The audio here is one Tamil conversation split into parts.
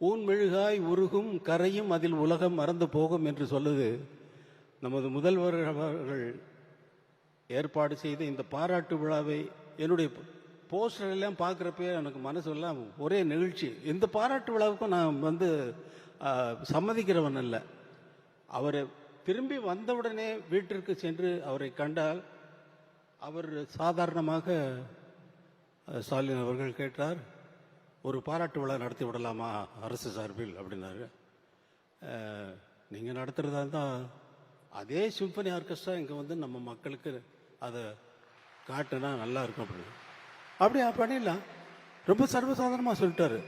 ஊன் மெழுகாய் உருகும் கரையும் அதில் உலகம் மறந்து போகும் என்று சொல்லுது நமது முதல்வர் அவர்கள் ஏற்பாடு செய்த இந்த பாராட்டு விழாவை என்னுடைய போஸ்டர் எல்லாம் பார்க்குறப்ப எனக்கு மனசெல்லாம் ஒரே நிகழ்ச்சி. இந்த பாராட்டு விழாவுக்கும் நான் சம்மதிக்கிறவன் இல்லை. அவரை திரும்பி வந்தவுடனே வீட்டிற்கு சென்று அவரை கண்டால் அவர் சாதாரணமாக ஸ்டாலின் அவர்கள் கேட்டார், ஒரு பாராட்டு விழா நடத்தி விடலாமா அரசு சார்பில் அப்படின்னாரு. நீங்கள் நடத்துகிறதா இருந்தால் அதே சிம்பனி ஆர்கெஸ்ட்ரா இங்கே நம்ம மக்களுக்கு அதை காட்டுனா நல்லா இருக்கும் அப்படின்னு. அப்படியா பண்ணிடலாம். ரொம்ப சர்வசாதாரணமாக சொல்லிட்டாரு.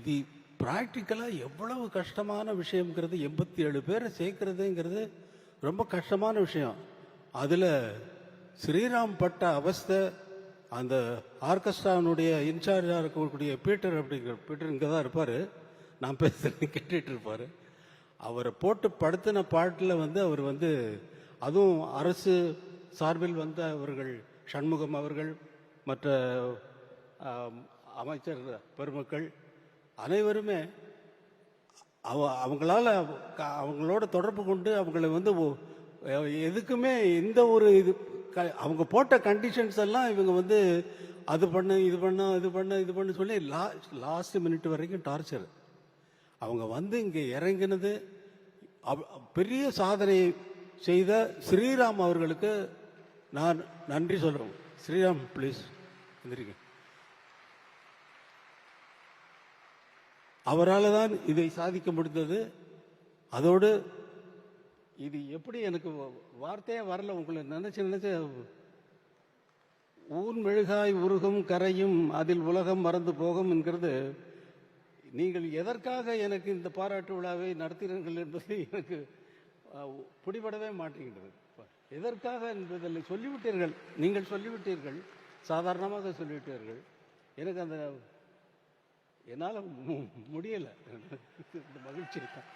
இது ப்ராக்டிக்கலாக எவ்வளவு கஷ்டமான விஷயம்ங்கிறது, 87 பேரை சேர்க்கறதுங்கிறது ரொம்ப கஷ்டமான விஷயம். அதில் ஸ்ரீராம் பட்ட அவஸ்தை, அந்த ஆர்கெஸ்ட்ரானுடைய இன்சார்ஜாக இருக்கக்கூடிய பீட்டர் இங்கே தான் இருப்பார், நான் பேசுகிறேன் கேட்டுட்டு இருப்பார். அவரை போட்டு படுத்தின பாட்டில் அவர் அதுவும் அரசு சார்பில் அவர்கள் சண்முகம் அவர்கள் மற்ற அமைச்சர் பெருமக்கள் அனைவருமே அவங்களோட தொடர்பு கொண்டு அவங்களை எதுக்குமே எந்த ஒரு இது அவங்க போட்ட கண்டிஷன்ஸ் எல்லாம் இவங்க அது பண்ணு இது பண்ணு சொல்லி லாஸ்ட் மினிட் வரைக்கும் டார்ச்சர். அவங்க இங்கே இறங்கினது பெரிய சாதனை செய்த ஸ்ரீராம் அவர்களுக்கு நான் நன்றி சொல்றேன். ஸ்ரீராம் ப்ளீஸ் எந்திரிங்க. அவரால் தான் இதை சாதிக்க முடிந்தது. அதோடு இது எப்படி எனக்கு வார்த்தையே வரல, உங்களை நினைச்சு ஊன் மெழுகாய் உருகும் கரையும் அதில் உலகம் மறந்து போகும் என்கிறது, நீங்கள் எதற்காக எனக்கு இந்த பாராட்டு விழாவை நடத்தினீர்கள் என்பது எனக்கு பிடிபடவே மாட்டேங்கிறது. எதற்காக என்பதில் சொல்லிவிட்டீர்கள், நீங்கள் சொல்லிவிட்டீர்கள், சாதாரணமாக சொல்லிவிட்டீர்கள். எனக்கு என்னால் முடியலை. மகிழ்ச்சி இருக்கேன்.